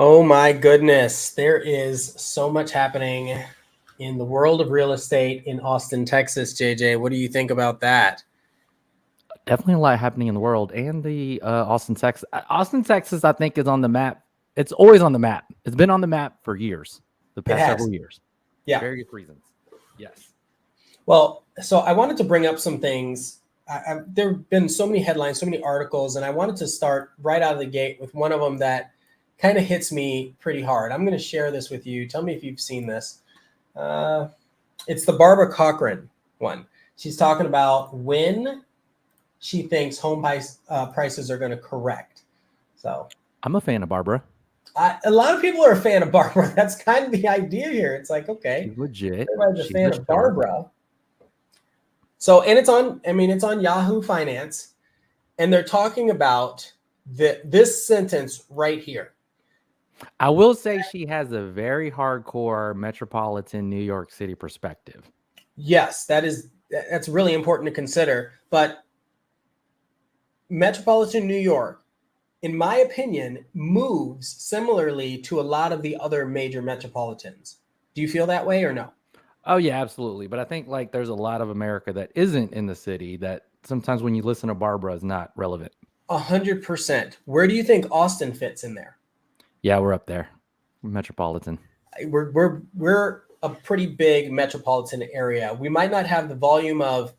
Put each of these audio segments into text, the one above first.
Oh my goodness, there is so much happening in the world of real estate in Austin, Texas. JJ, what do you think about that? Definitely a lot happening in the world, and the Austin, Texas. Austin, Texas, I think, is on the map. It's always on the map. It's been on the map for years, the past several years. Yeah. Various reasons. Yes. Well, so I wanted to bring up some things. There have been so many headlines, so many articles, and I wanted to start right out of the gate with one of them that kind of hits me pretty hard. I'm going to share this with you. Tell me if you've seen this. It's the Barbara Cochran one. She's talking about when she thinks home prices are going to correct. So I'm a fan of Barbara. A lot of people are a fan of Barbara. That's kind of the idea here. It's like, okay, she's legit. Everybody's a fan of Barbara. So, and it's on Yahoo Finance, and they're talking about this sentence right here. I will say she has a very hardcore metropolitan New York City perspective. Yes, that's really important to consider. But metropolitan New York, in my opinion, moves similarly to a lot of the other major metropolitans. Do you feel that way or no? Oh, yeah, absolutely. But I think like there's a lot of America that isn't in the city that sometimes when you listen to Barbara is not relevant. 100%. Where do you think Austin fits in there? Yeah, we're up there. Metropolitan. We're a pretty big metropolitan area. We might not have the volume of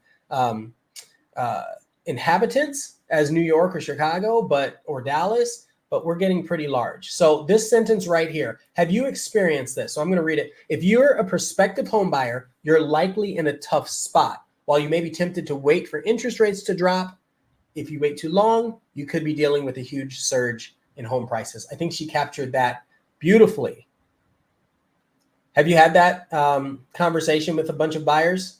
inhabitants as New York or Chicago, or Dallas, but we're getting pretty large. So this sentence right here, have you experienced this? So I'm going to read it. If you're a prospective home buyer, you're likely in a tough spot. While you may be tempted to wait for interest rates to drop, if you wait too long, you could be dealing with a huge surge in home prices. I think she captured that beautifully. Have you had that conversation with a bunch of buyers?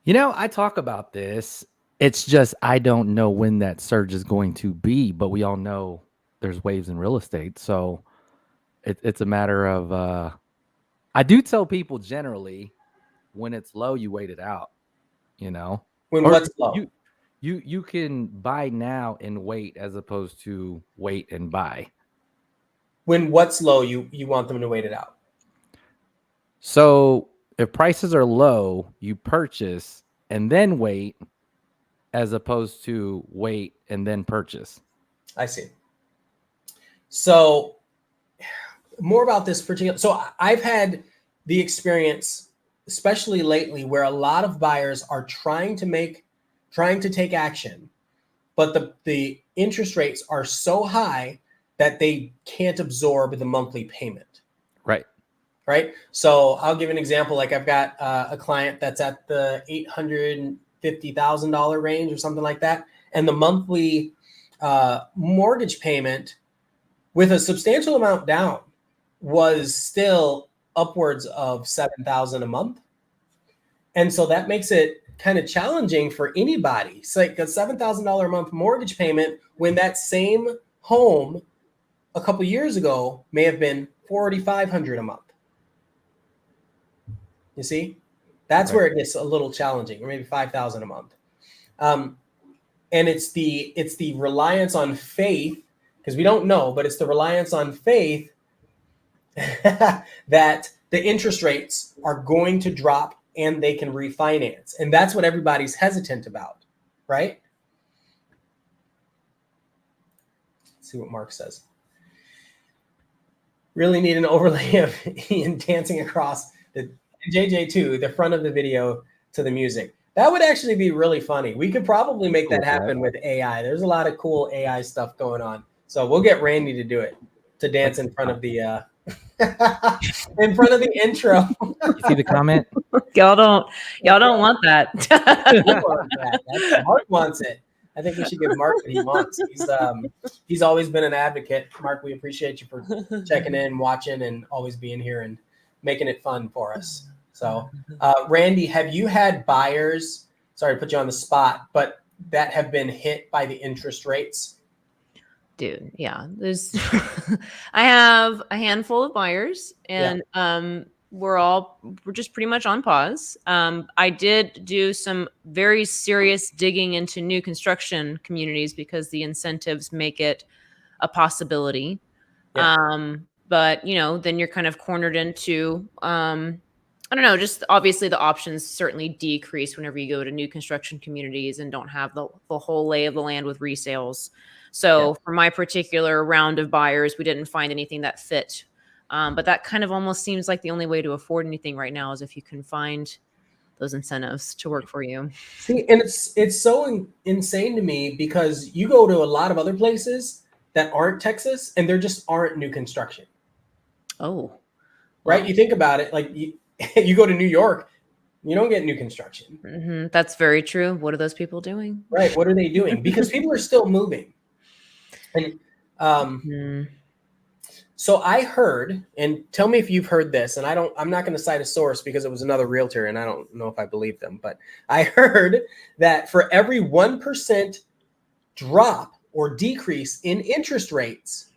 You know, I talk about this. It's just I don't know when that surge is going to be, but we all know there's waves in real estate. So it's a matter of I do tell people generally when it's low, you wait it out, you know. When what's low? You can buy now and wait as opposed to wait and buy. When what's low, you want them to wait it out. So if prices are low, you purchase and then wait as opposed to wait and then purchase. I see. So more about this particular. So I've had the experience, especially lately, where a lot of buyers are trying to take action, but the interest rates are so high that they can't absorb the monthly payment. Right. So I'll give an example. Like I've got a client that's at the $850,000 range or something like that. And the monthly mortgage payment with a substantial amount down was still upwards of $7,000 a month. And so that makes it kind of challenging for anybody. It's like a $7,000 a month mortgage payment when that same home a couple years ago may have been $4,500 a month. You see, that's where it gets a little challenging, or maybe $5,000 a month. And it's the reliance on faith, because we don't know, but it's the reliance on faith that the interest rates are going to drop and they can refinance. And that's what everybody's hesitant about, right? Let's see what Mark says. Really need an overlay of Ian dancing across the JJ too, the front of the video to the music. That would actually be really funny. We could probably make that Cool, right? happen with AI. There's a lot of cool AI stuff going on. So we'll get Randy to do it, to dance in front of the in front of the intro. You see the comment? Y'all don't want that. We want that. Mark wants it. I think we should give Mark what he wants. He's always been an advocate. Mark, we appreciate you for checking in, watching, and always being here and making it fun for us. So, Randy, have you had buyers, sorry to put you on the spot, but that have been hit by the interest rates? Dude, yeah. There's I have a handful of buyers, and we're just pretty much on pause. I did do some very serious digging into new construction communities because the incentives make it a possibility. But then you're kind of cornered into I don't know, just obviously the options certainly decrease whenever you go to new construction communities and don't have the whole lay of the land with resales. So for my particular round of buyers, we didn't find anything that fit. But that kind of almost seems like the only way to afford anything right now is if you can find those incentives to work for you. See, and it's so insane to me because you go to a lot of other places that aren't Texas and there just aren't new construction. Oh. Right? You think about it, like you go to New York, you don't get new construction. Mm-hmm. That's very true. What are those people doing? Right. What are they doing? Because people are still moving. And so I heard, and tell me if you've heard this, and I'm not going to cite a source because it was another realtor and I don't know if I believe them, but I heard that for every 1% drop or decrease in interest rates,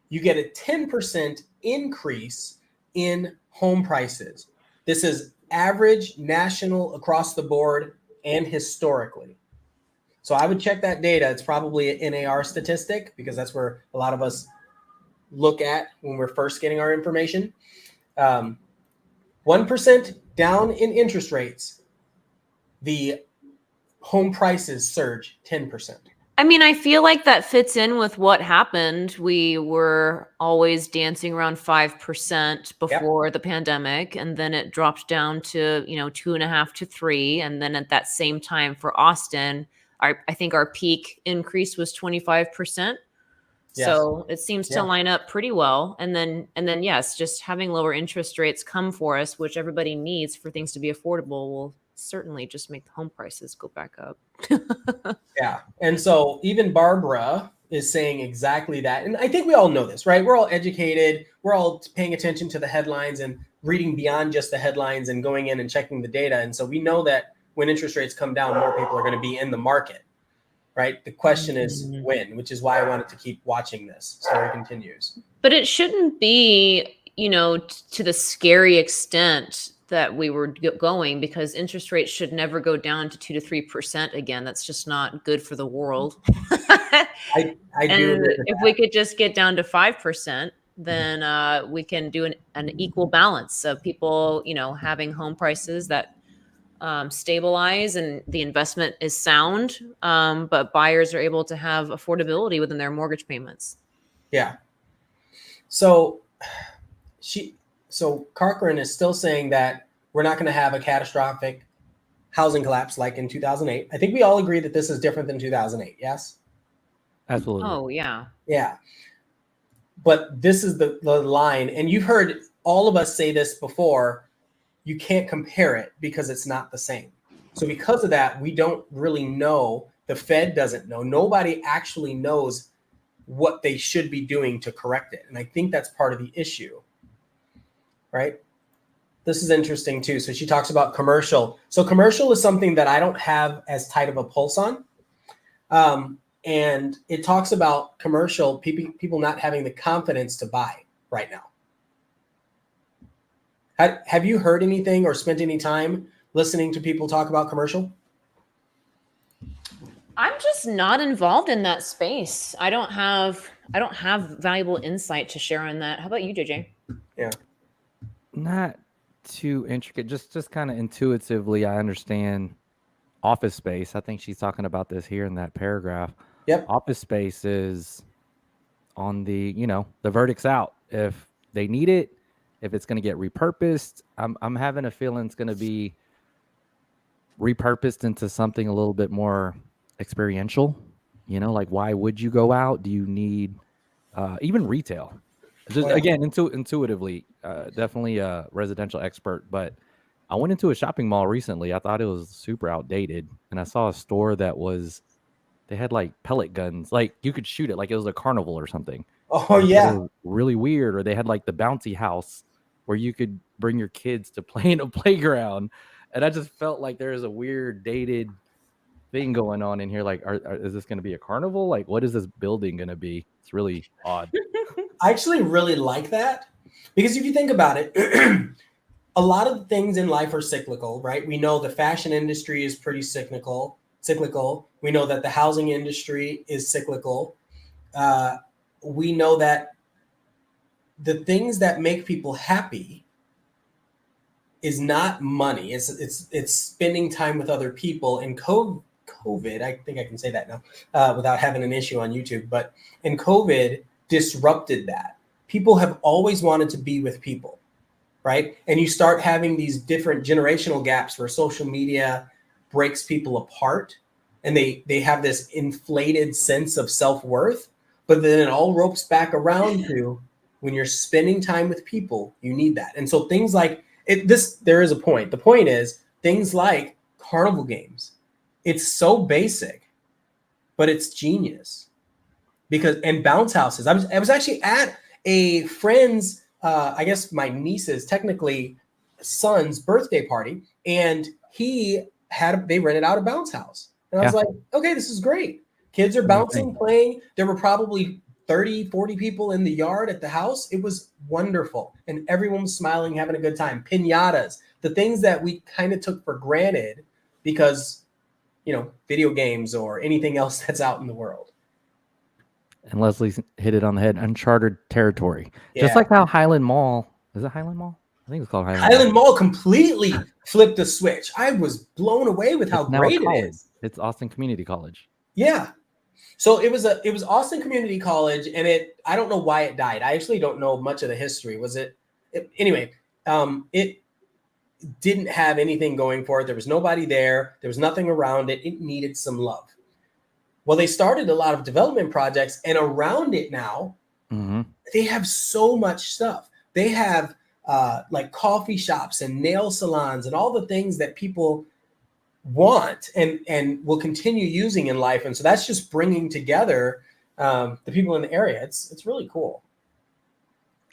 you get a 10% increase in home prices. This is average, national, across the board, and historically. So I would check that data. It's probably an NAR statistic because that's where a lot of us look at when we're first getting our information. 1% down in interest rates, the home prices surge 10%. I mean, I feel like that fits in with what happened. We were always dancing around 5% before the pandemic, and then it dropped down to 2.5 to 3, and then at that same time for Austin, I think our peak increase was 25%. Yes. So it seems to line up pretty well. And then yes, just having lower interest rates come for us, which everybody needs for things to be affordable, will certainly just make the home prices go back up. Yeah. And so even Barbara is saying exactly that. And I think we all know this, right? We're all educated. We're all paying attention to the headlines and reading beyond just the headlines and going in and checking the data. And so we know that when interest rates come down, more people are going to be in the market, right? The question is when, which is why I wanted to keep watching this. Story continues. But it shouldn't be, to the scary extent that we were going, because interest rates should never go down to 2 to 3% again. That's just not good for the world. I do. If we could just get down to 5%, then we can do an equal balance of people, having home prices that stabilize and the investment is sound, but buyers are able to have affordability within their mortgage payments. Yeah. So Cochran is still saying that we're not going to have a catastrophic housing collapse like in 2008. I think we all agree that this is different than 2008. Yes. Absolutely. Oh yeah. Yeah. But this is the line, and you've heard all of us say this before. You can't compare it because it's not the same. So because of that, we don't really know. The Fed doesn't know. Nobody actually knows what they should be doing to correct it. And I think that's part of the issue, right? This is interesting too. So she talks about commercial. So commercial is something that I don't have as tight of a pulse on. And it talks about commercial people not having the confidence to buy right now. Have you heard anything or spent any time listening to people talk about commercial? I'm just not involved in that space. I don't have valuable insight to share on that. How about you, JJ? Yeah. Not too intricate. Just kind of intuitively, I understand office space. I think she's talking about this here in that paragraph. Yep. Office space is on the, the verdict's out. If they need it, if it's going to get repurposed, I'm having a feeling it's going to be repurposed into something a little bit more experiential. Like, why would you go out? Do you need even retail? Just Oh, yeah. again, intuitively, definitely a residential expert, but I went into a shopping mall recently. I thought it was super outdated, and I saw a store they had like pellet guns, like you could shoot it like it was a carnival or something. Oh, And I thought it yeah. was really weird. Or they had like the bouncy house where you could bring your kids to play in a playground, and I just felt like there is a weird dated thing going on in here. Like, is this going to be a carnival? Like, what is this building going to be? It's really odd. I actually really like that because if you think about it, a lot of things in life are cyclical, right? We know the fashion industry is pretty cyclical. We know that the housing industry is cyclical. We know that the things that make people happy is not money. It's spending time with other people. And COVID, I think I can say that now without having an issue on YouTube. But in COVID disrupted that. People have always wanted to be with people, right? And you start having these different generational gaps where social media breaks people apart, and they have this inflated sense of self-worth. But then it all ropes back around to when you're spending time with people, you need that. And so things like there is a point. The point is things like carnival games. It's so basic, but it's genius. And bounce houses. I was actually at a friend's, I guess my niece's technically son's birthday party, and they rented out a bounce house. And I was like, okay, this is great. Kids are bouncing, playing. There were probably 30, 40 people in the yard at the house. It was wonderful. And everyone was smiling, having a good time. Piñatas, the things that we kind of took for granted because, video games or anything else that's out in the world. And Leslie hit it on the head. Uncharted territory. Yeah. Just like how Highland Mall. Is it Highland Mall? I think it's called Highland Mall completely flipped the switch. I was blown away with how great it is. It's Austin Community College. Yeah. So it was Austin Community College, and I don't know why it died. I actually don't know much of the history. Anyway, it didn't have anything going for it. There was nobody there. There was nothing around it. It needed some love. Well, they started a lot of development projects, and around it now, they have so much stuff. They have like coffee shops and nail salons and all the things that people want and will continue using in life. And so that's just bringing together the people in the area. It's really cool.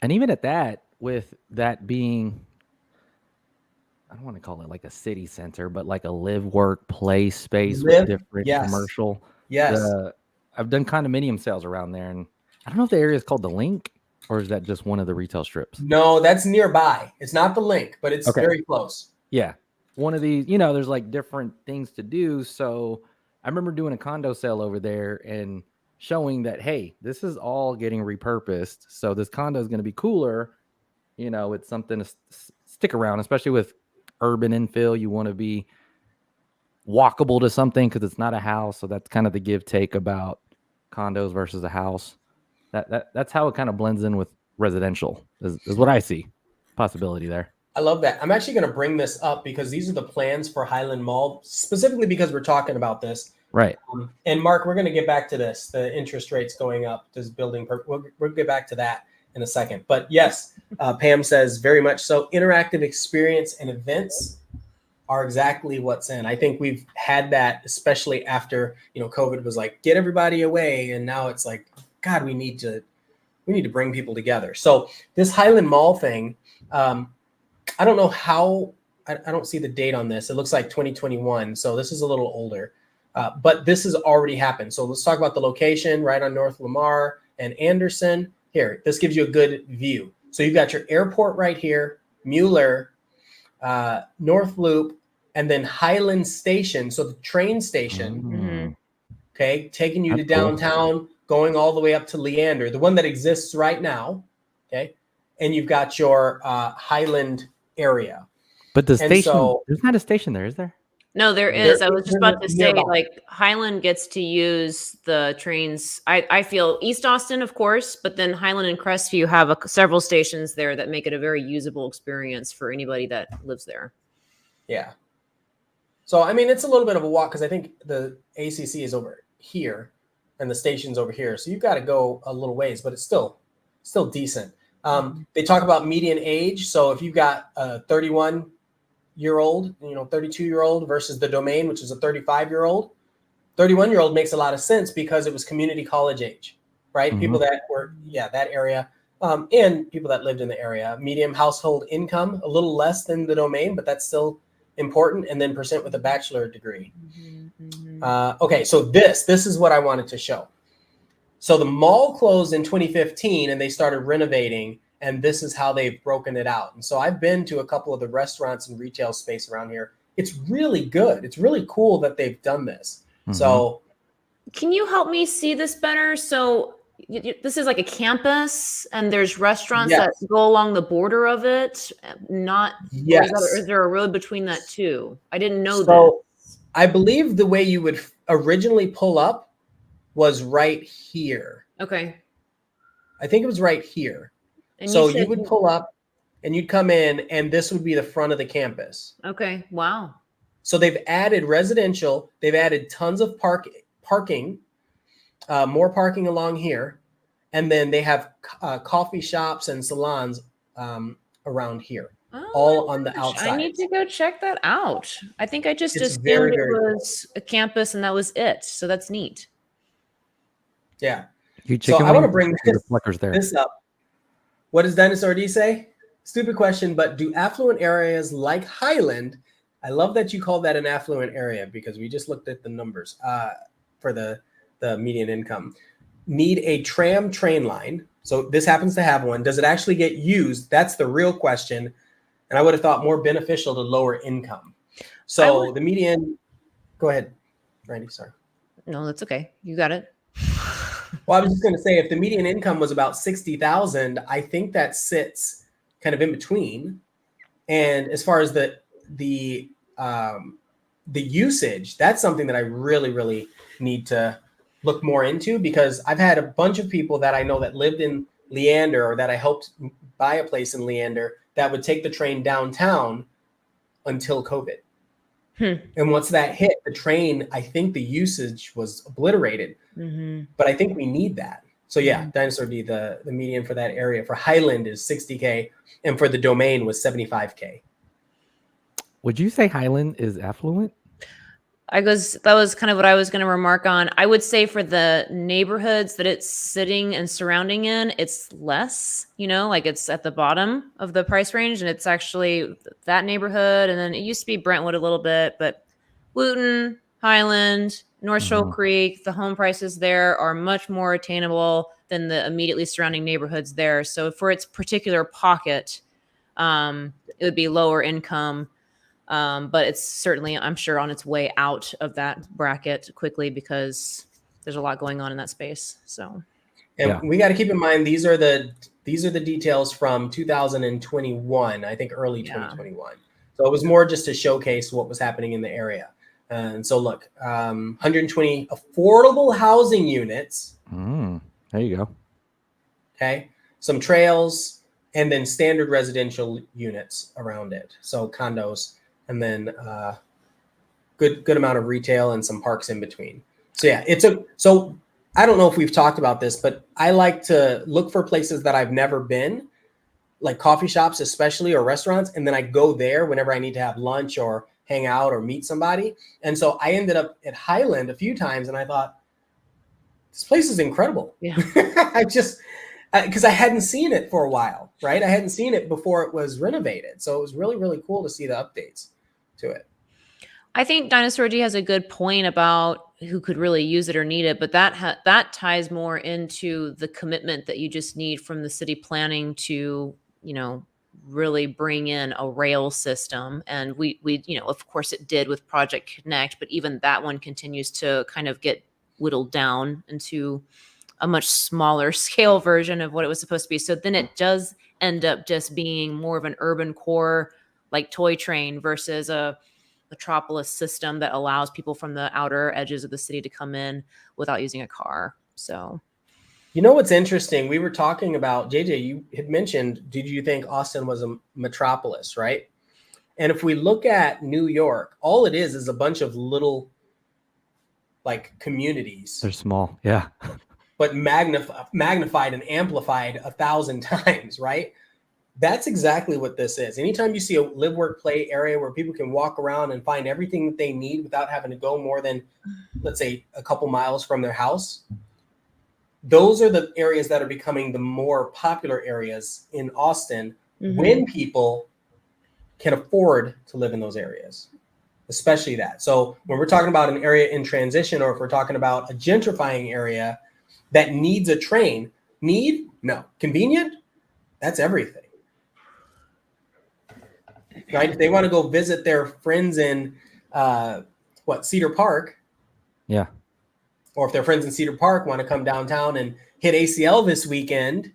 And even at that, with that being, I don't want to call it like a city center, but like a live, work, play space with different commercial. Yes. I've done condominium sales around there, and I don't know if the area is called the Link, or is that just one of the retail strips? No, that's nearby. It's not the Link, but it's very close. Yeah. One of these, there's like different things to do. So I remember doing a condo sale over there and showing that, hey, this is all getting repurposed. So this condo is going to be cooler. It's something to stick around, especially with urban infill. You want to be walkable to something because it's not a house. So that's kind of the give take about condos versus a house. That's how it kind of blends in with residential is what I see. Possibility there. I love that. I'm actually going to bring this up because these are the plans for Highland Mall, specifically because we're talking about this. Right. And Mark, we're going to get back to this, the interest rates going up, this building. We'll get back to that in a second. But yes, Pam says very much so. Interactive experience and events are exactly what's in. I think we've had that, especially after, COVID was like, get everybody away. And now it's like, God, we need to bring people together. So this Highland Mall thing, I don't know how, I don't see the date on this. It looks like 2021. So this is a little older, but this has already happened. So let's talk about the location right on North Lamar and Anderson. Here, this gives you a good view. So you've got your airport right here, Mueller, North Loop, and then Highland Station. So the train station, okay, taking you to downtown, going all the way up to Leander, the one that exists right now, okay? And you've got your Highland area. But the station, there's not a station there, is there? No, there is. I was just about to say, like, Highland gets to use the trains. I feel East Austin, of course, but then Highland and Crestview have several stations there that make it a very usable experience for anybody that lives there. Yeah. So, I mean, it's a little bit of a walk because I think the ACC is over here and the station's over here. So you've got to go a little ways, but it's still decent. They talk about median age. So if you've got a 31-year-old, 32-year-old versus the Domain, which is a 35-year-old, 31-year-old makes a lot of sense because it was community college age, right? Mhm. People that were, that area, and people that lived in the area. Medium household income, a little less than the Domain, but that's still important. And then percent with a bachelor degree. Okay, so this is what I wanted to show. So the mall closed in 2015 and they started renovating, and this is how they've broken it out. And so I've been to a couple of the restaurants and retail space around here. It's really good. It's really cool that they've done this. So can you help me see this better? So this is like a campus and there's restaurants that go along the border of it. Is there a road between that too? I didn't know this. I believe the way you would originally pull up was right here. Okay. I think it was right here. And so you would pull up and you'd come in and this would be the front of the campus. Okay. Wow. So they've added residential. They've added tons of parking, more parking along here. And then they have coffee shops and salons around here, all on the outside. I need to go check that out. I think I just assumed it was a campus and that was it. So that's neat. Yeah. So I want to bring this up. What does Dinosaur D say? Stupid question, but do affluent areas like Highland, I love that you call that an affluent area because we just looked at the numbers for the median income, need a tram train line. So this happens to have one. Does it actually get used? That's the real question. And I would have thought more beneficial to lower income. So the median, go ahead, Randy, sorry. No, that's okay. You got it. Well, I was just going to say, if the median income was about 60,000, I think that sits kind of in between. And as far as the usage, that's something that I really, really need to look more into because I've had a bunch of people that I know that lived in Leander or that I helped buy a place in Leander that would take the train downtown until COVID. And once that hit the train, I think the usage was obliterated, but I think we need that. So yeah, Dinosaur D, the median for that area for Highland is 60K and for the Domain was 75K. Would you say Highland is affluent? That was kind of what I was going to remark on. I would say for the neighborhoods that it's sitting and surrounding in, it's less, like it's at the bottom of the price range. And it's actually that neighborhood. And then it used to be Brentwood a little bit, but Wooten, Highland, North Shoal Creek, the home prices there are much more attainable than the immediately surrounding neighborhoods there. So for its particular pocket, it would be lower income. But it's certainly, I'm sure, on its way out of that bracket quickly because there's a lot going on in that space. So, and we got to keep in mind these are the details from 2021, I think early 2021. So it was more just to showcase what was happening in the area. And so look, 120 affordable housing units. There you go. Okay, some trails and then standard residential units around it. So condos. And then good amount of retail and some parks in between. So yeah, so I don't know if we've talked about this, but I like to look for places that I've never been, like coffee shops especially or restaurants, and then I go there whenever I need to have lunch or hang out or meet somebody. And so I ended up at Highland a few times, and I thought, this place is incredible. Yeah. Because I hadn't seen it for a while, right? I hadn't seen it before it was renovated. So it was really, really cool to see the updates to it. I think Dinosaur D has a good point about who could really use it or need it, but that ties more into the commitment that you just need from the city planning to, really bring in a rail system. And we of course it did with Project Connect, but even that one continues to kind of get whittled down into a much smaller scale version of what it was supposed to be. So then it does end up just being more of an urban core, like toy train versus a metropolis system that allows people from the outer edges of the city to come in without using a car. So, what's interesting? We were talking about, JJ, you had mentioned, did you think Austin was a metropolis, right? And if we look at New York, all it is a bunch of little like communities. They're small. Yeah. But magnified and amplified 1,000 times, right? That's exactly what this is. Anytime you see a live, work, play area where people can walk around and find everything that they need without having to go more than, let's say, a couple miles from their house, those are the areas that are becoming the more popular areas in Austin when people can afford to live in those areas, especially that. So when we're talking about an area in transition, or if we're talking about a gentrifying area that needs a train, no. Convenient? That's everything. Right? If they want to go visit their friends in Cedar Park. Yeah. Or if their friends in Cedar Park want to come downtown and hit ACL this weekend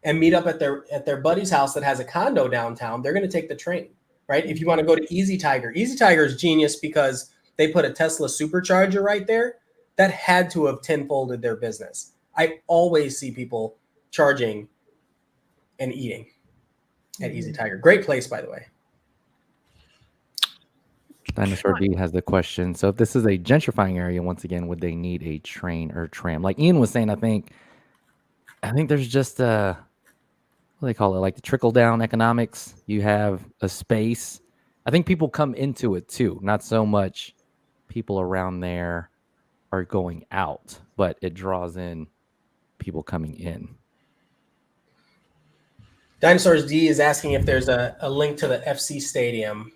and meet up at their buddy's house that has a condo downtown, they're going to take the train, right? If you want to go to Easy Tiger is genius because they put a Tesla supercharger right there that had to have tenfolded their business. I always see people charging and eating at Easy Tiger. Great place, by the way. Dinosaur D has the question. So if this is a gentrifying area, once again, would they need a train or tram? Like Ian was saying, I think there's just what do they call it? Like the trickle down economics. You have a space. I think people come into it too. Not so much people around there are going out, but it draws in people coming in. Dinosaurs D is asking if there's a link to the FC Stadium.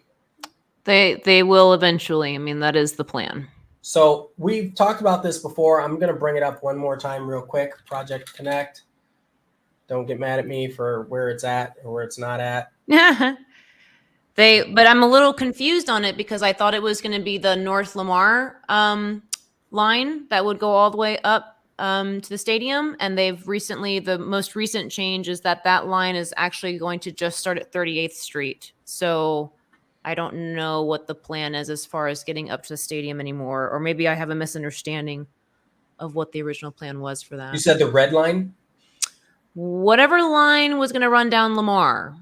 They will eventually. I mean, that is the plan. So we've talked about this before. I'm going to bring it up one more time real quick. Project Connect. Don't get mad at me for where it's at or where it's not at. But I'm a little confused on it because I thought it was going to be the North Lamar line that would go all the way up to the stadium. And the most recent change is that line is actually going to just start at 38th Street. So I don't know what the plan is as far as getting up to the stadium anymore. Or maybe I have a misunderstanding of what the original plan was for that. You said the red line? Whatever line was going to run down Lamar.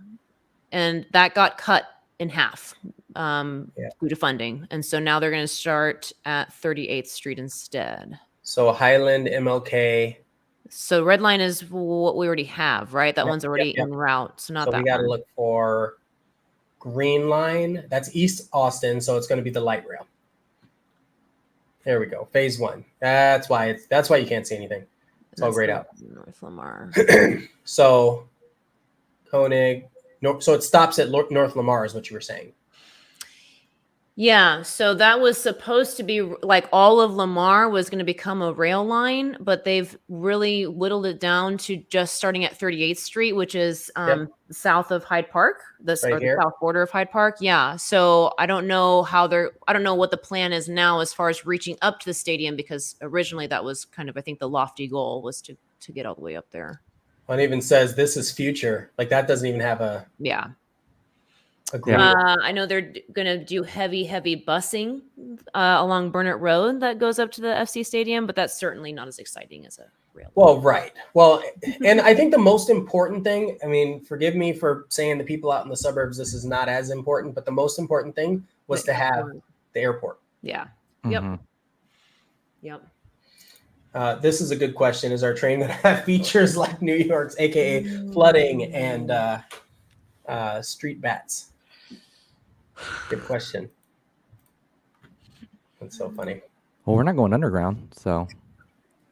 And that got cut in half due to funding. And so now they're going to start at 38th Street instead. So Highland, MLK. So red line is what we already have, right? That one's already en route. So So we got to look for green line. That's East Austin. So it's going to be the light rail. There we go. Phase 1. That's why you can't see anything. It's all grayed out. North Lamar. So Koenig. So it stops at North Lamar is what you were saying. Yeah, so that was supposed to be like all of Lamar was going to become a rail line, but they've really whittled it down to just starting at 38th Street, which is south of Hyde Park, the south border of Hyde Park. Yeah, so I don't know what the plan is now as far as reaching up to the stadium, because originally that was kind of, I think, the lofty goal was to get all the way up there. One even says this is future. Like that doesn't even have a I know they're going to do heavy busing along Burnett Road that goes up to the FC Stadium, but that's certainly not as exciting as a rail. Well, right. Well, and I think the most important thing, I mean, forgive me for saying the people out in the suburbs, this is not as important, but the most important thing was to have the airport. Yeah. Mm-hmm. Yep. This is a good question. Is our train going to have features like New York's, aka flooding and street bats? Good question. That's so funny. Well, we're not going underground, so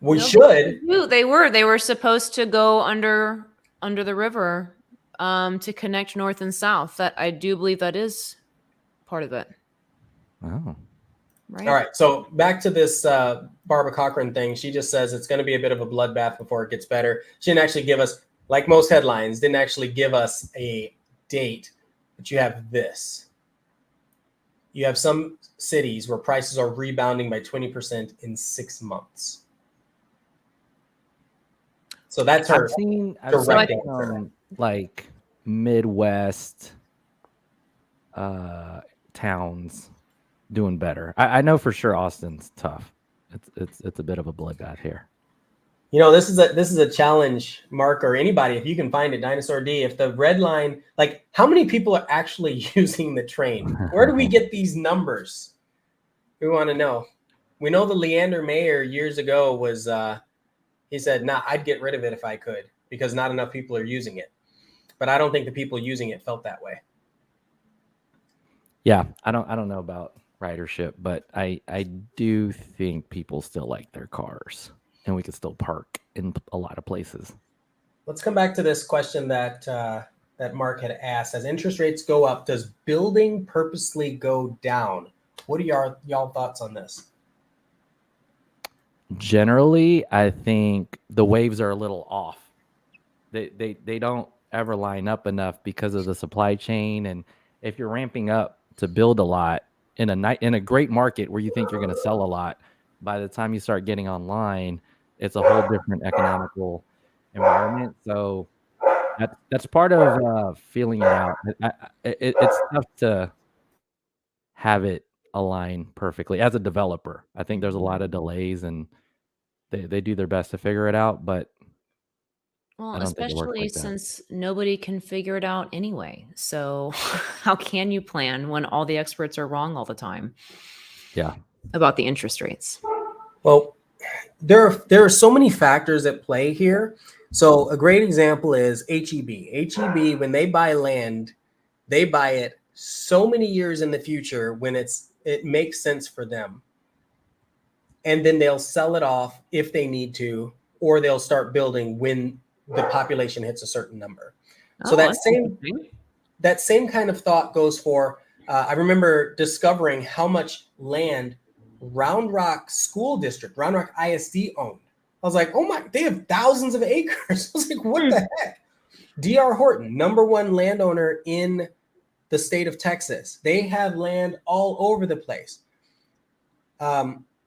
we should. They were supposed to go under the river to connect north and south. That I do believe that is part of it. Oh. Right. All right. So back to this Barbara Cochran thing. She just says it's going to be a bit of a bloodbath before it gets better. She didn't actually give us, like most headlines, didn't actually give us a date, but you have this. You have some cities where prices are rebounding by 20% in 6 months. So that's her. I've seen like Midwest towns doing better. I know for sure Austin's tough. It's a bit of a bloodbath here. This is a challenge, Mark, or anybody, if you can find it, Dinosaur D. If the red line, like how many people are actually using the train? Where do we get these numbers? We want to know. We know the Leander Mayer years ago was he said, "Nah, I'd get rid of it if I could because not enough people are using it." But I don't think the people using it felt that way. Yeah, I don't know about ridership, but I do think people still like their cars, and we could still park in a lot of places. Let's come back to this question that that Mark had asked. As interest rates go up, does building purposely go down? What are y'all thoughts on this? Generally, I think the waves are a little off. They don't ever line up enough because of the supply chain, and if you're ramping up to build a lot in a great market where you think you're going to sell a lot, by the time you start getting online, it's a whole different economical environment. So that's part of feeling it out. It's tough to have it align perfectly as a developer. I think there's a lot of delays, and they do their best to figure it out, but Well, I don't think it works especially like that. since nobody can figure it out anyway. So how can you plan when all the experts are wrong all the time Yeah. about the interest rates? Well, there are so many factors at play here. So a great example is HEB. HEB, when they buy land, they buy it so many years in the future when it makes sense for them. And then they'll sell it off if they need to, or they'll start building when the population hits a certain number. So Oh, that's interesting. that same kind of thought goes for, I remember discovering how much land Round Rock School District, Round Rock ISD owned. I was like, oh my, they have thousands of acres. I was like, what the heck? D.R. Horton, #1 landowner in the state of Texas. They have land all over the place.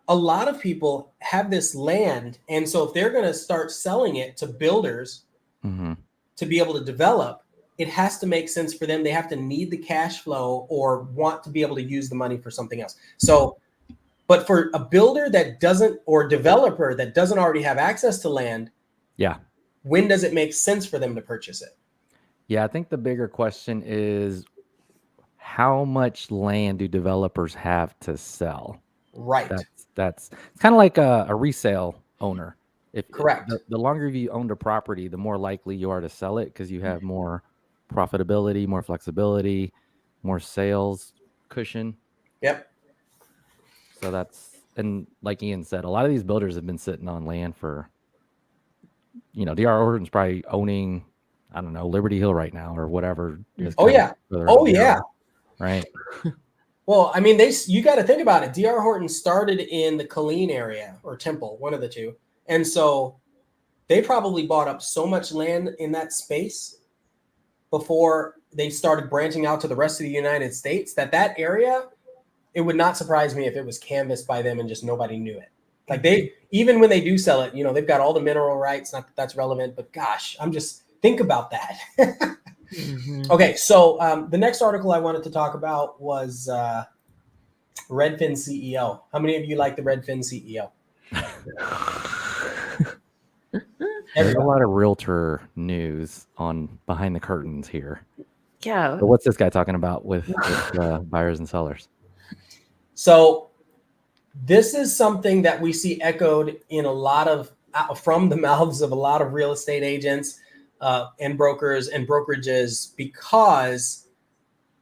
A lot of people have this land. And so if they're going to start selling it to builders to be able to develop, it has to make sense for them. They have to need the cash flow or want to be able to use the money for something else. So, but for a builder that doesn't, or developer that doesn't already have access to land, Yeah. when does it make sense for them to purchase it? Yeah, I think the bigger question is how much land do developers have to sell? Right. That's kind of like a resale owner. If Correct. the longer you owned a property, the more likely you are to sell it because you have more profitability, more flexibility, more sales cushion. Yep. So and like Ian said, a lot of these builders have been sitting on land for, D.R. Horton's probably owning, I don't know, Liberty Hill right now or whatever. Oh yeah. Oh yeah. Right. Well, I mean, you got to think about it. D.R. Horton started in the Killeen area or Temple, one of the two. And so they probably bought up so much land in that space before they started branching out to the rest of the United States that area, it would not surprise me if it was canvassed by them and just nobody knew it. Like even when they do sell it, they've got all the mineral rights. Not that that's relevant, but gosh, think about that. Okay, so the next article I wanted to talk about was Redfin CEO. How many of you like the Redfin CEO? There's a lot of realtor news on behind the curtains here. Yeah. But what's this guy talking about with buyers and sellers? So this is something that we see echoed in from the mouths of a lot of real estate agents and brokers and brokerages, because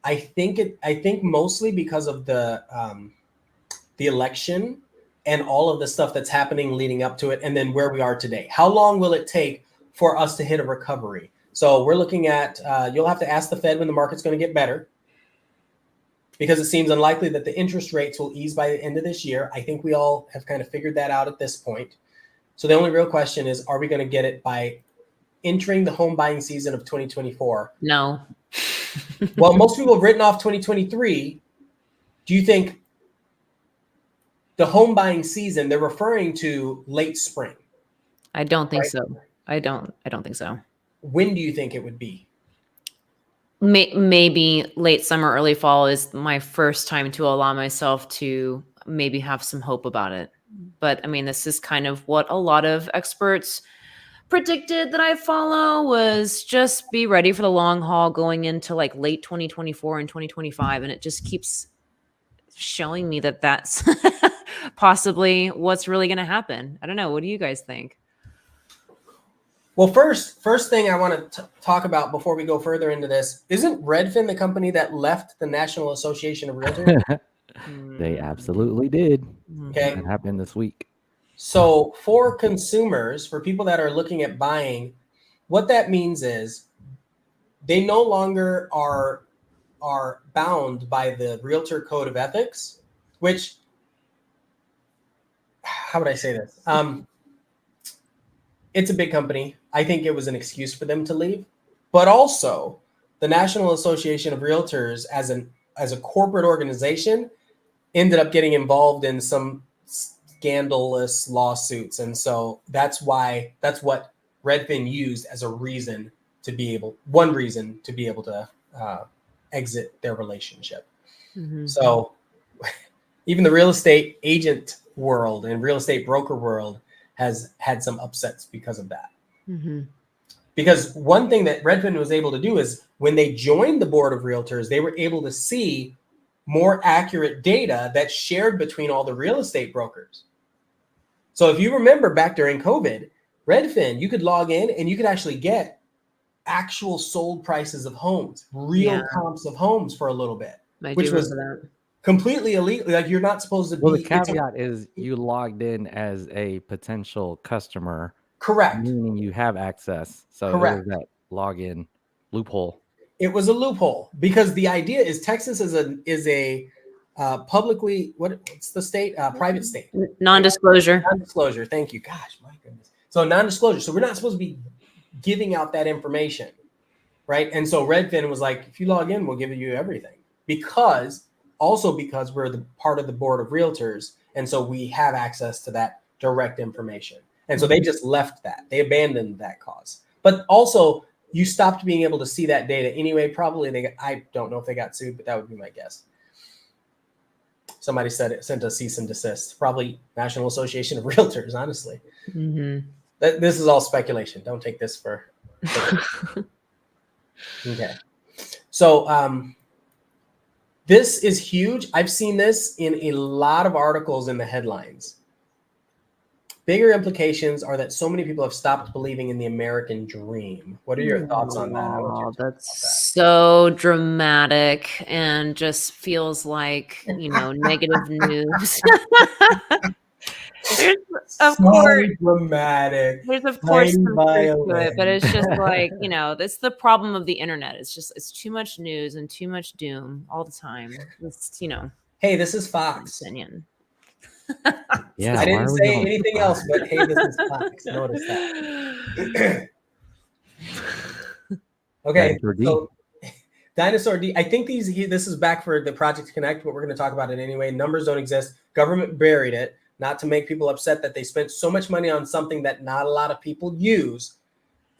I think mostly because of the election and all of the stuff that's happening leading up to it, and then where we are today. How long will it take for us to hit a recovery? So we're looking at, you'll have to ask the Fed when the market's going to get better, because it seems unlikely that the interest rates will ease by the end of this year. I think we all have kind of figured that out at this point. So the only real question is, are we going to get it by entering the home buying season of 2024? No. Well, most people have written off 2023. Do you think the home buying season, they're referring to late spring? I don't think so. I don't think so. When do you think it would be? Maybe late summer, early fall is my first time to allow myself to maybe have some hope about it. But I mean, this is kind of what a lot of experts predicted that I follow, was just be ready for the long haul going into like late 2024 and 2025. And it just keeps showing me that that's possibly what's really going to happen. I don't know. What do you guys think? Well, first thing I want to talk about before we go further into this, isn't Redfin the company that left the National Association of Realtors? They absolutely did. Okay. That happened this week. So for consumers, for people that are looking at buying, what that means is they no longer are bound by the Realtor Code of Ethics, which, how would I say this? It's a big company. I think it was an excuse for them to leave, but also the National Association of Realtors as a corporate organization ended up getting involved in some scandalous lawsuits. And so that's what Redfin used as one reason to be able to exit their relationship. Mm-hmm. So even the real estate agent world and real estate broker world has had some upsets because of that. Mm-hmm. Because one thing that Redfin was able to do is when they joined the board of realtors, they were able to see more accurate data that's shared between all the real estate brokers. So if you remember back during COVID, Redfin, you could log in and you could actually get actual sold prices of homes, real comps of homes for a little bit, which was completely illegal. Like you're not supposed to be. Well, the caveat is you logged in as a potential customer. Correct. Meaning you have access. So correct. It was that login loophole. It was a loophole because the idea is Texas is a publicly, what's the state? Private state. Non-disclosure. Non-disclosure. Thank you. Gosh, my goodness. So non-disclosure. So we're not supposed to be giving out that information, right? And so Redfin was like, if you log in, we'll give you everything because we're the part of the board of realtors. And so we have access to that direct information. And so they just left that. They abandoned that cause. But also you stopped being able to see that data anyway. Probably I don't know if they got sued, but that would be my guess. Somebody sent a cease and desist. Probably National Association of Realtors, honestly. Mm-hmm. This is all speculation. Don't take this for okay. So this is huge. I've seen this in a lot of articles in the headlines. Bigger implications are that so many people have stopped believing in the American dream. What are your thoughts on that? Oh, that's so dramatic and just feels like, negative news. There's of course dramatic. There's of course some truth to it, but it's just like, that's the problem of the internet. It's too much news and too much doom all the time. It's, hey, this is Fox. Opinion. Yeah, I didn't say anything else, but hey, this is Fox. Notice that. Okay, so Dinosaur D. I think this is back for the Project Connect, but we're going to talk about it anyway. Numbers don't exist. Government buried it, not to make people upset that they spent so much money on something that not a lot of people use.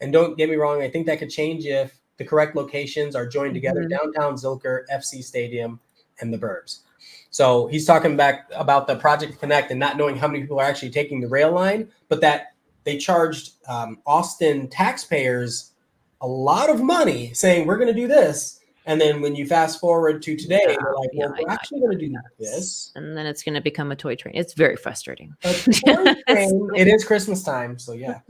And don't get me wrong, I think that could change if the correct locations are joined together. Downtown Zilker, FC Stadium, and the Burbs. So he's talking back about the Project Connect and not knowing how many people are actually taking the rail line, but that they charged Austin taxpayers a lot of money saying, we're going to do this. And then when you fast forward to today, they're like, well, we're actually going to do this. And then it's going to become a toy train. It's very frustrating. It is Christmas time. So yeah.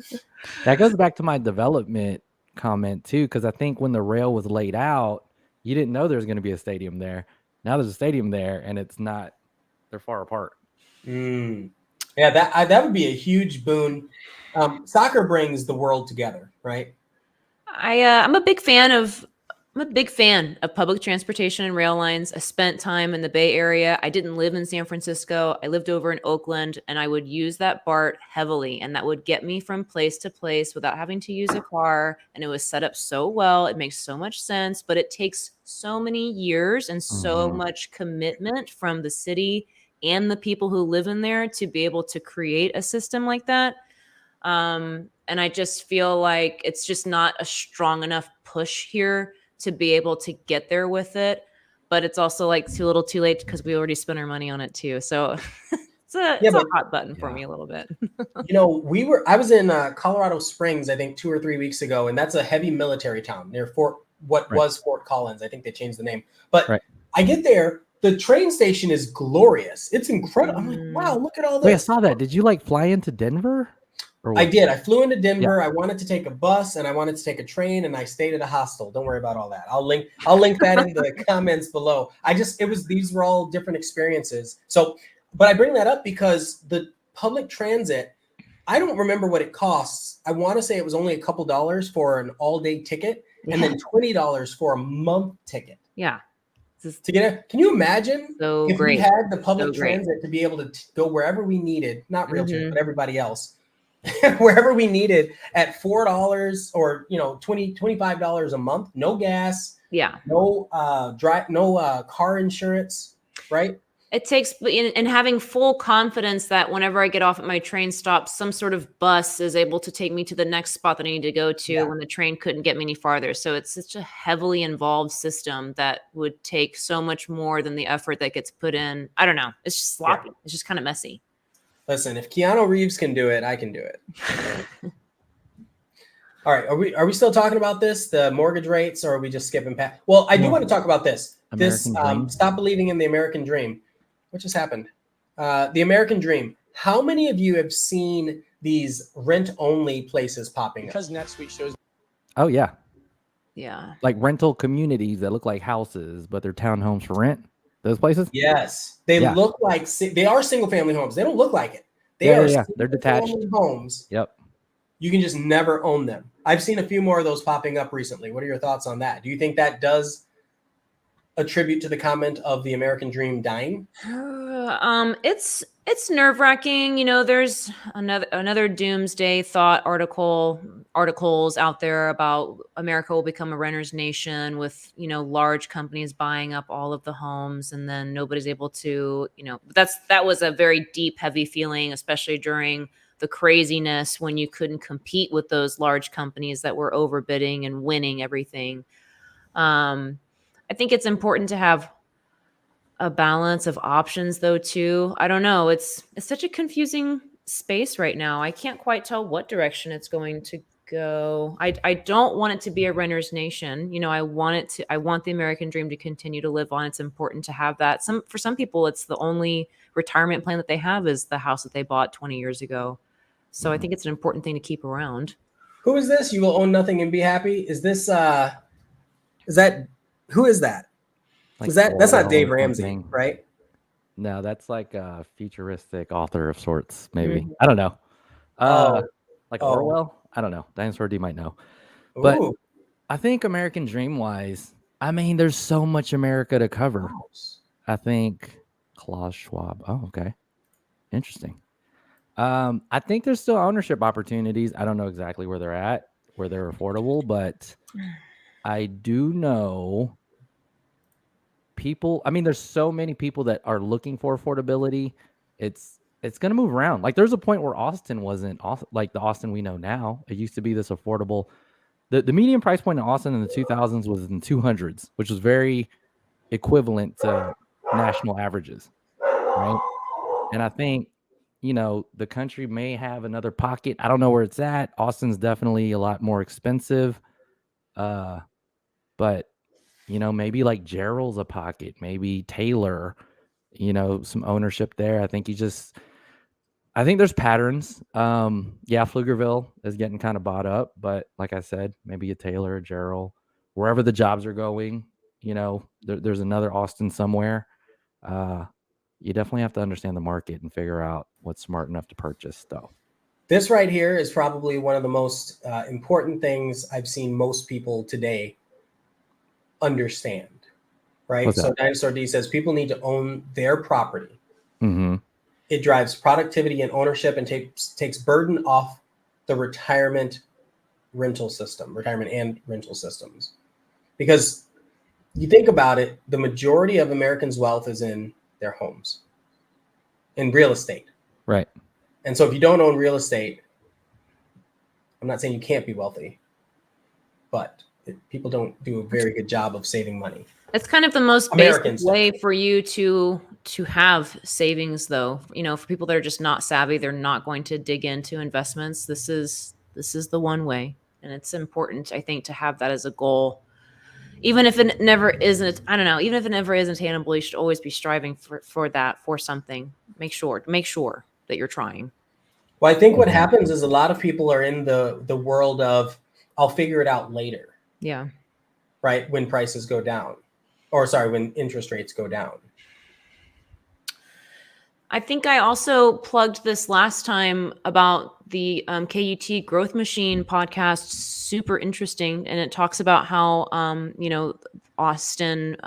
That goes back to my development comment too, because I think when the rail was laid out, you didn't know there was going to be a stadium there. Now there's a stadium there, and it's not. They're far apart. Yeah, that would be a huge boon. Soccer brings the world together, right? I'm a big fan of public transportation and rail lines. I spent time in the Bay Area. I didn't live in San Francisco. I lived over in Oakland, and I would use that BART heavily, and that would get me from place to place without having to use a car. And it was set up so well. It makes so much sense, but it takes so many years and so much commitment from the city and the people who live in there to be able to create a system like that. And I just feel like it's just not a strong enough push here to be able to get there with it. But it's also like too little too late because we already spent our money on it too. So It's a hot button for me a little bit. I was in Colorado Springs, I think 2 or 3 weeks ago, and that's a heavy military town near was Fort Collins. I think they changed the name. But I get there, the train station is glorious. It's incredible. I'm like, wow, look at all this. Wait, I saw that. Did you like fly into Denver? I did. I flew into Denver. I wanted to take a bus and I wanted to take a train, and I stayed at a hostel. Don't worry about all that. I'll link that in the comments below. These were all different experiences. So, but I bring that up because the public transit, I don't remember what it costs. I want to say it was only a couple dollars for an all-day ticket and then $20 for a month ticket. Yeah. To get it, can you imagine if we had the public transit to be able to go wherever we needed, not realtors, but everybody else, wherever we needed at $4 or $25 a month, no gas, no car insurance, right? It takes and having full confidence that whenever I get off at my train stop, some sort of bus is able to take me to the next spot that I need to go to when the train couldn't get me any farther. So it's such a heavily involved system that would take so much more than the effort that gets put in. I don't know. It's just sloppy. It's just kind of messy. Listen, if Keanu Reeves can do it, I can do it. All right. Are we still talking about this, the mortgage rates, or are we just skipping past? Well, I do want to talk about this. Stop believing in the American dream. What just happened? The American dream. How many of you have seen these rent-only places popping up? Because NetSuite shows. Oh, yeah. Yeah. Like rental communities that look like houses, but they're townhomes for rent. Those places? Yes. They look like, they are single-family homes. They don't look like it. They're detached homes. Yep. You can just never own them. I've seen a few more of those popping up recently. What are your thoughts on that? Do you think that does attribute to the comment of the American dream dying? It's nerve-wracking. There's another doomsday thought articles out there about America will become a renter's nation with, large companies buying up all of the homes, and then nobody's able to, that was a very deep, heavy feeling, especially during the craziness when you couldn't compete with those large companies that were overbidding and winning everything. I think it's important to have a balance of options, though, too. I don't know. It's such a confusing space right now. I can't quite tell what direction it's going to go. I don't want it to be a renter's nation. I want the American dream to continue to live on. It's important to have that. For some people, it's the only retirement plan that they have is the house that they bought 20 years ago. So I think it's an important thing to keep around. Who is this? You will own nothing and be happy. Is this, who is that? Like that's not Dave Ramsey, right? No, that's like a futuristic author of sorts, maybe. I don't know. Orwell? I don't know. Dinosaur D might know. But I think American Dream wise, there's so much America to cover. I think Klaus Schwab. Oh, okay. Interesting. I think there's still ownership opportunities. I don't know exactly where they're at, where they're affordable, but I do know people. There's so many people that are looking for affordability. It's going to move around. Like there's a point where Austin wasn't like the Austin we know now. It used to be this affordable. The median price point in Austin in the 2000s was in 200s, which was very equivalent to national averages, right? And I think, the country may have another pocket. I don't know where it's at. Austin's definitely a lot more expensive. But, maybe like Gerald's a pocket, maybe Taylor, some ownership there. I think there's patterns. Pflugerville is getting kind of bought up, but like I said, maybe a Taylor, a Gerald, wherever the jobs are going, there's another Austin somewhere. You definitely have to understand the market and figure out what's smart enough to purchase, though. This right here is probably one of the most important things I've seen most people today understand, right? So Dinosaur D says people need to own their property. Mm-hmm. It drives productivity and ownership and takes burden off the retirement and rental systems. Because you think about it, the majority of Americans' wealth is in their homes, in real estate. Right. And so if you don't own real estate, I'm not saying you can't be wealthy, but people don't do a very good job of saving money. It's kind of the most Americans basic way for you to have savings, though. You know, for people that are just not savvy, they're not going to dig into investments. This is the one way, and it's important, I think, to have that as a goal. Even if it never isn't, I don't know, even if it never is attainable, you should always be striving for that, for something. Make sure that you're trying. Well, I think what Mhm. happens is a lot of people are in the world of I'll figure it out later, Yeah. right? When prices go down, or sorry, when interest rates go down. I think I also plugged this last time about the KUT Growth Machine podcast. Super interesting, and it talks about how Austin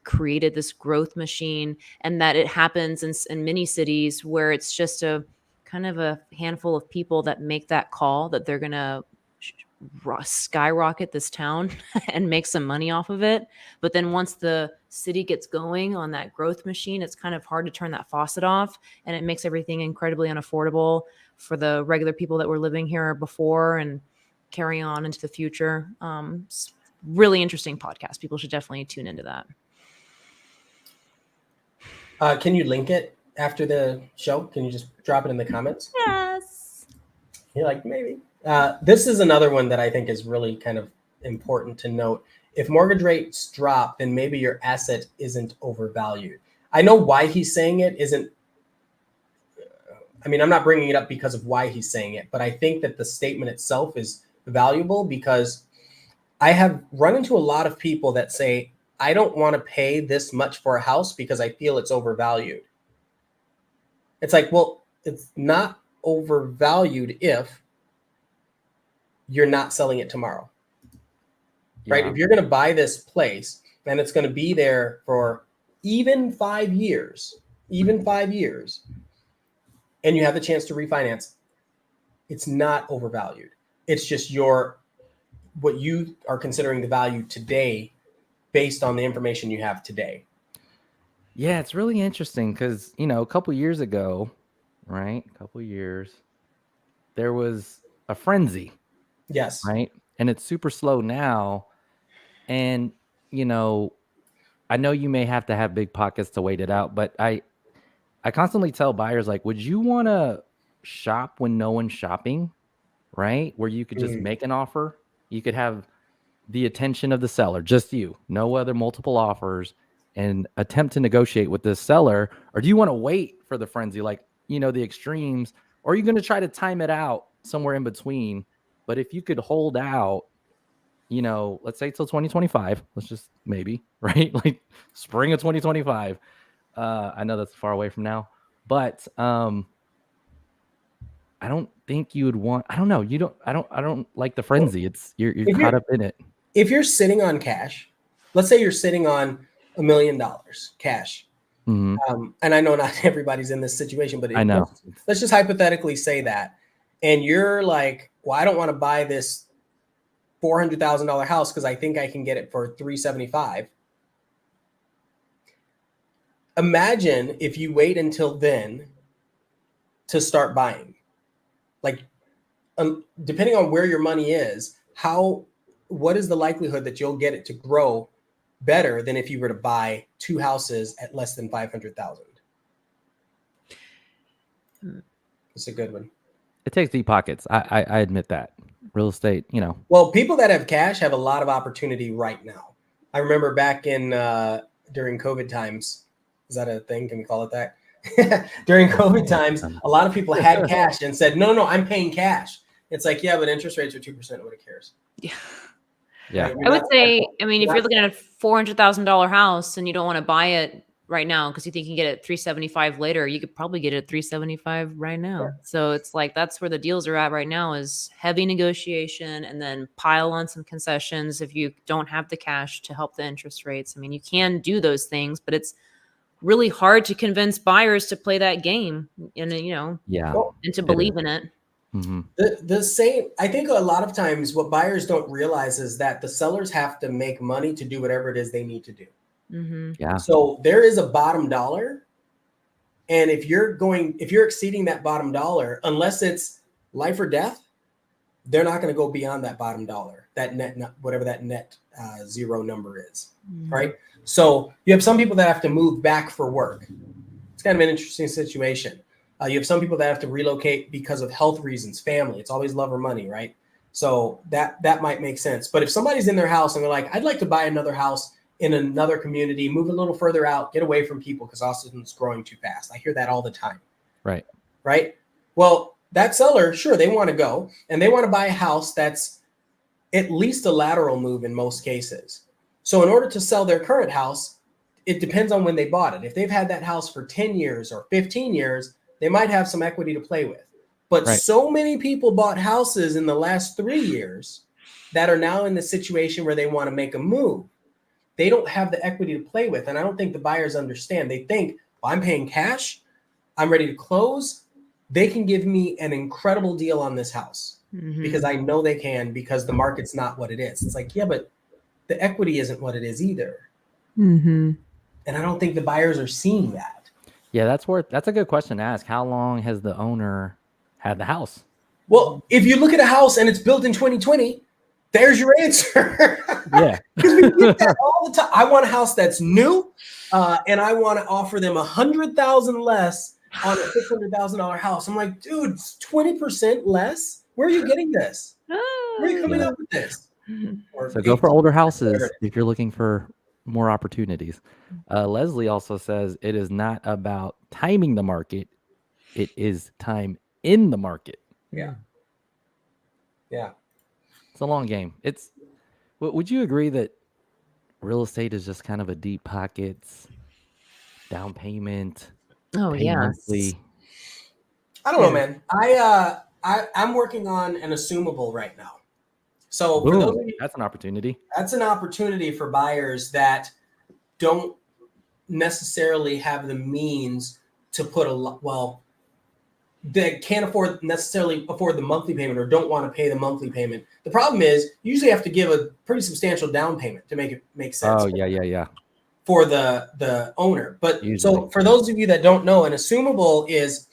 created this growth machine, and that it happens in many cities where it's just a kind of a handful of people that make that call that they're gonna skyrocket this town and make some money off of it. But then once the city gets going on that growth machine, it's kind of hard to turn that faucet off, and it makes everything incredibly unaffordable for the regular people that were living here before and carry on into the future. It's really interesting podcast. People should definitely tune into that. Can you link it after the show? Can you just drop it in the comments? Yes. You're like, maybe. This is another one that I think is really kind of important to note. If mortgage rates drop, then maybe your asset isn't overvalued. I know why he's saying it isn't. I mean, I'm not bringing it up because of why he's saying it, but I think that the statement itself is valuable because I have run into a lot of people that say, I don't want to pay this much for a house because I feel it's overvalued. It's like, well, it's not overvalued if you're not selling it tomorrow, right? Yeah. If you're going to buy this place and it's going to be there for even 5 years, and you have the chance to refinance, it's not overvalued. It's just what you are considering the value today based on the information you have today. Yeah, it's really interesting because, a couple years ago, right? There was a frenzy, Yes. right? And it's super slow now. And, I know you may have to have big pockets to wait it out, but I constantly tell buyers, like, would you want to shop when no one's shopping, right? Where you could just make an offer. You could have the attention of the seller, just you, no other multiple offers, and attempt to negotiate with this seller? Or do you want to wait for the frenzy, like, the extremes? Or are you going to try to time it out somewhere in between? But if you could hold out, let's say till 2025, let's just maybe, right? Like spring of 2025. I know that's far away from now, but I don't think you would want, I don't know. I don't like the frenzy. It's you're caught up in it. If you're sitting on cash, let's say you're sitting on $1 million cash. Mm-hmm. And I know not everybody's in this situation, but I know. Let's just hypothetically say that. And you're like, well, I don't want to buy this $400,000 house because I think I can get it for $375,000. Imagine if you wait until then to start buying. Like, depending on where your money is, what is the likelihood that you'll get it to grow better than if you were to buy two houses at less than $500,000? It's a good one. It takes deep pockets. I admit that. Real estate, Well, people that have cash have a lot of opportunity right now. I remember back in during COVID times. Is that a thing? Can we call it that? During COVID times, a lot of people had cash and said, no, I'm paying cash. It's like, yeah, but interest rates are 2%. Nobody cares. Yeah. Yeah. Right? I would say, I mean, if you're looking at a $400,000 house and you don't want to buy it right now because you think you can get it $375 later, you could probably get it at $375 right now. Yeah. So it's like that's where the deals are at right now, is heavy negotiation and then pile on some concessions if you don't have the cash to help the interest rates. I mean, you can do those things, but it's really hard to convince buyers to play that game and and to believe in it. Mm-hmm. The same, I think a lot of times what buyers don't realize is that the sellers have to make money to do whatever it is they need to do. Mm-hmm. Yeah. So there is a bottom dollar. And if you're exceeding that bottom dollar, unless it's life or death, they're not going to go beyond that bottom dollar, that net, whatever that net zero number is, right? So you have some people that have to move back for work. It's kind of an interesting situation. You have some people that have to relocate because of health reasons, family. It's always love or money, right? So that might make sense. But if somebody's in their house and they're like, I'd like to buy another house in another community, move a little further out, get away from people because Austin's growing too fast. I hear that all the time. Right. Right. Well, that seller, sure, they want to go and they want to buy a house that's at least a lateral move in most cases. So in order to sell their current house, it depends on when they bought it. If they've had that house for 10 years or 15 years, they might have some equity to play with. But so many people bought houses in the last 3 years that are now in the situation where they want to make a move. They don't have the equity to play with. And I don't think the buyers understand. They think, well, I'm paying cash. I'm ready to close. They can give me an incredible deal on this house because I know they can, because the market's not what it is. It's like, yeah, but the equity isn't what it is either. And I don't think the buyers are seeing that. Yeah, that's a good question to ask. How long has the owner had the house? Well, if you look at a house and it's built in 2020, there's your answer. Yeah. Because we get that all the time. I want a house that's new, and I want to offer them $100,000 less on a $600,000 house. I'm like, dude, 20% less? Where are you getting this? Where are you coming up with this? So go for older houses if you're looking for more opportunities. Leslie also says it is not about timing the market. It is time in the market. Yeah. Yeah. It's a long game. Would you agree that real estate is just kind of a deep pockets, down payment? Oh, pay yeah. monthly? I don't know, man. I'm working on an assumable right now. So for those of you, that's an opportunity. That's an opportunity for buyers that don't necessarily have the means to put they can't necessarily afford the monthly payment or don't want to pay the monthly payment. The problem is you usually have to give a pretty substantial down payment to make it make sense. Oh, yeah. For the owner. But Usually. So for those of you that don't know, an assumable is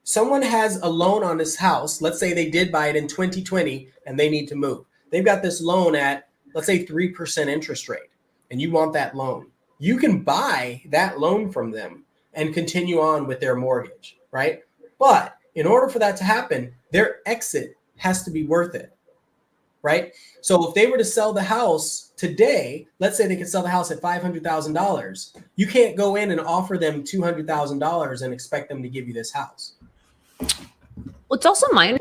someone has a loan on this house. Let's say they did buy it in 2020 and they need to move. They've got this loan at, let's say, 3% interest rate, and you want that loan. You can buy that loan from them and continue on with their mortgage, right? But in order for that to happen, their exit has to be worth it, right? So if they were to sell the house today, let's say they could sell the house at $500,000. You can't go in and offer them $200,000 and expect them to give you this house. Well, it's also mine.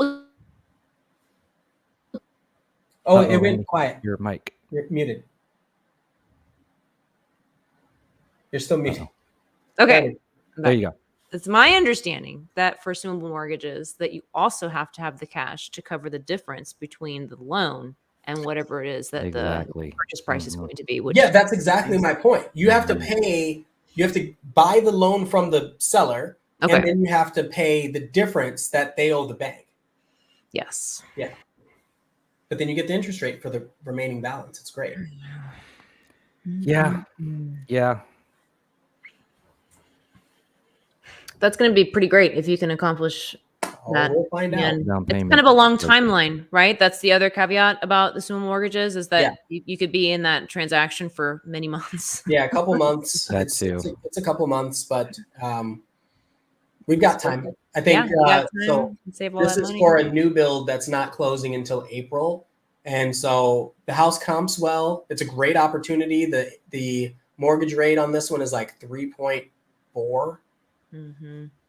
Oh, it went quiet. Your mic. You're muted. You're still muted. Okay. There you go. It's my understanding that for assumable mortgages that you also have to have the cash to cover the difference between the loan and whatever it is that the purchase price is going to be. Yeah, that's exactly my point. You have to buy the loan from the seller, and then you have to pay the difference that they owe the bank. Yes. Yeah. But then you get the interest rate for the remaining balance. It's great. Yeah. Yeah. That's going to be pretty great if you can accomplish that. We'll find out. It's kind of a long timeline, right? That's the other caveat about the assumable mortgages is that you could be in that transaction for many months. Yeah, a couple months. It's a couple months, but we've got time. I think so. This is for a new build that's not closing until April. And so the house comps well. It's a great opportunity. The mortgage rate on this one is like 3.4.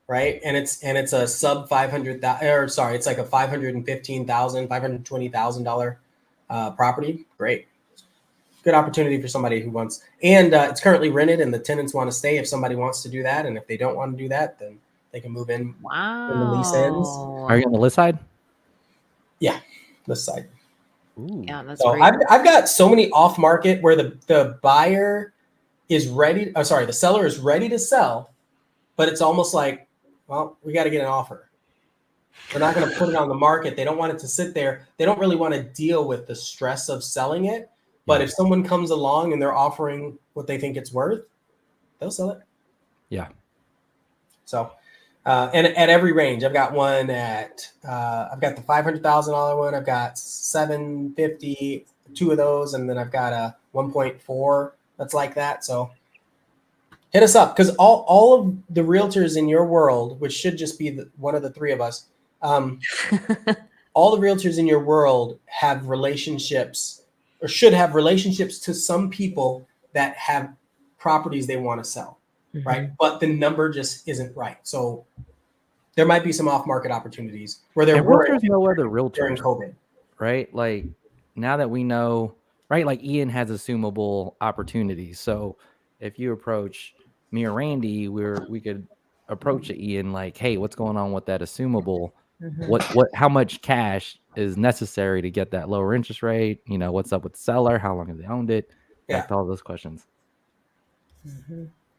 Right, and it's a sub $500,000, or it's like a $520,000 property. Great, good opportunity for somebody who wants, and it's currently rented, and the tenants want to stay. If somebody wants to do that, and if they don't want to do that, then they can move in. Wow. When the lease ends. Are you on the list side? Yeah, list side. Ooh. Yeah, that's so great. I've got so many off market where the buyer is ready. The seller is ready to sell. But it's almost like, well, we got to get an offer. They're not going to put it on the market. They don't want it to sit there. They don't really want to deal with the stress of selling it. But if someone comes along and they're offering what they think it's worth, they'll sell it. Yeah. So And at every range. I've got one at I've got the $500,000 one. I've got 750, two of those, and then I've got a 1.4 that's like that. So hit us up, because all of the realtors in your world, which should just be one of the three of us, all the realtors in your world have relationships, or should have relationships, to some people that have properties they want to sell, right? But the number just isn't right. So there might be some off-market opportunities where there And were realtors know other during realtors, COVID. right? Like now that we know, right? Like Ian has assumable opportunities. So if you approach me or Randy, we could approach Ian like, hey, what's going on with that assumable? How much cash is necessary to get that lower interest rate? You know, what's up with the seller? How long have they owned it? Yeah. Like all those questions.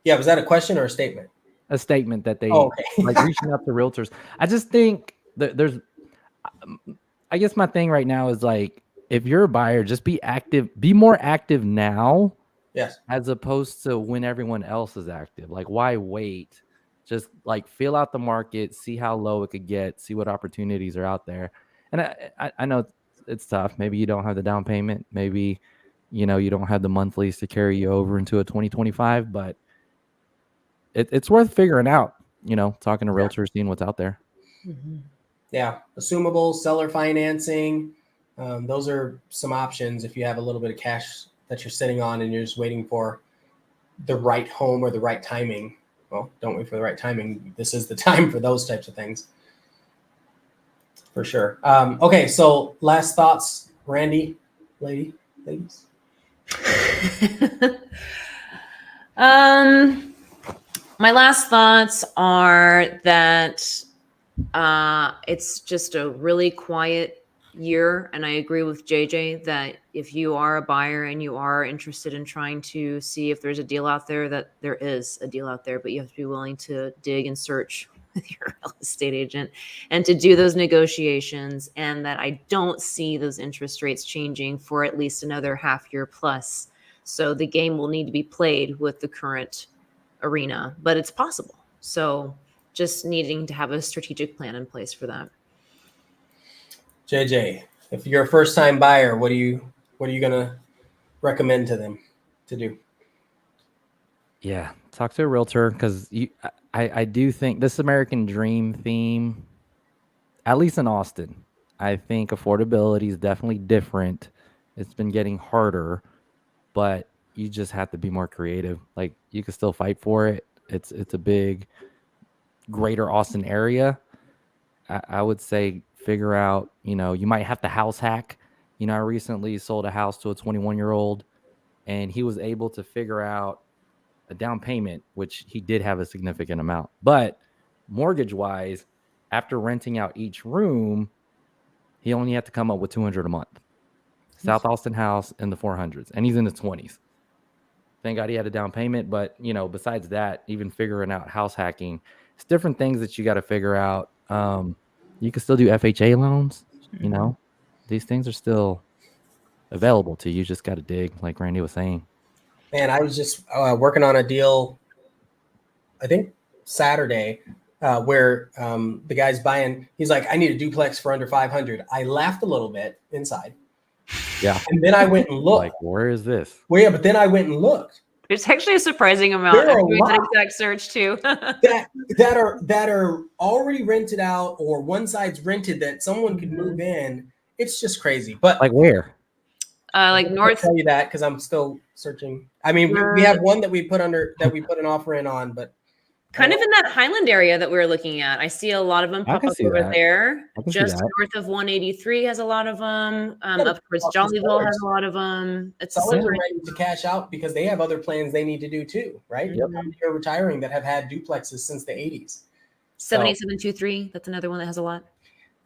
Yeah, was that a question or a statement? A statement that they okay. like reaching out to realtors. I just think that I guess my thing right now is like, if you're a buyer, just be active, be more active now. Yes. As opposed to when everyone else is active. Like, why wait? Just like feel out the market, see how low it could get, see what opportunities are out there. And I know it's tough. Maybe you don't have the down payment. Maybe, you don't have the monthlies to carry you over into a 2025, but it's worth figuring out, talking to realtors, seeing what's out there. Yeah. Assumable, seller financing. Those are some options if you have a little bit of cash that you're sitting on and you're just waiting for the right home or the right timing. Well, don't wait for the right timing. This is the time for those types of things. For sure. Okay. So last thoughts, Randy, ladies. My last thoughts are that it's just a really quiet year, and I agree with JJ that if you are a buyer and you are interested in trying to see if there's a deal out there, that there is a deal out there, but you have to be willing to dig and search with your real estate agent and to do those negotiations, and that I don't see those interest rates changing for at least another half year plus. So the game will need to be played with the current arena, but it's possible. So just needing to have a strategic plan in place for that. JJ, if you're a first-time buyer, what are you gonna recommend to them to do? Yeah, talk to a realtor, because I do think this American dream theme, at least in Austin, I think affordability is definitely different. It's been getting harder, but you just have to be more creative. Like, you can still fight for it. It's a big greater Austin area. I would say figure out, you might have to house hack. I recently sold a house to a 21-year-old, and he was able to figure out a down payment, which he did have a significant amount. But mortgage-wise, after renting out each room, he only had to come up with $200 a month. South Austin house in the 400s, and he's in the 20s. Thank God he had a down payment. But, besides that, even figuring out house hacking, it's different things that you got to figure out. You can still do FHA loans. These things are still available to you. You just got to dig, like Randy was saying. Man, I was just working on a deal, I think Saturday, where the guy's buying. He's like, I need a duplex for under 500. I laughed a little bit inside. Yeah. And then I went and looked. Like, where is this? Well, yeah, but then I went and looked. It's actually a surprising amount. There are I'm doing a that lot. exact search too. that are already rented out, or one side's rented that someone could move in. It's just crazy. But like where? Like I north. tell you that because I'm still searching. I mean, we have one that we put an offer in on, but kind of in that Highland area that we were looking at. I see a lot of them pop up over there. Just north of 183 has a lot of them. Up towards Jollyville has a lot of them. It's sellers are ready to cash out because they have other plans they need to do too, right? Yep. They're retiring that have had duplexes since the 80s. 78723, that's another one that has a lot.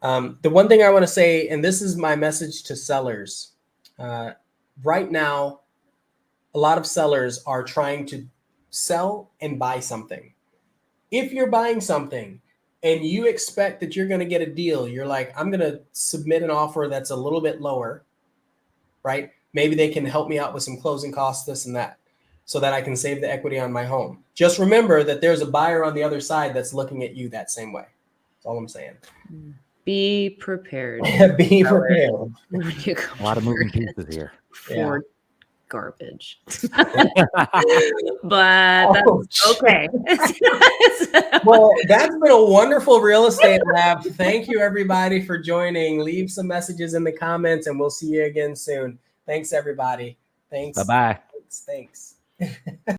The one thing I want to say, and this is my message to sellers, right now, a lot of sellers are trying to sell and buy something. If you're buying something and you expect that you're going to get a deal, you're like, I'm going to submit an offer that's a little bit lower, right? Maybe they can help me out with some closing costs, this and that. so that I can save the equity on my home. Just remember that there's a buyer on the other side that's looking at you that same way. That's all I'm saying. Be prepared. Be prepared. When you go A lot of to moving market pieces here. for garbage. But that's okay. Well, that's been a wonderful real estate lab. Thank you, everybody, for joining. Leave some messages in the comments, and we'll see you again soon. Thanks, everybody. Thanks. Bye-bye. Thanks.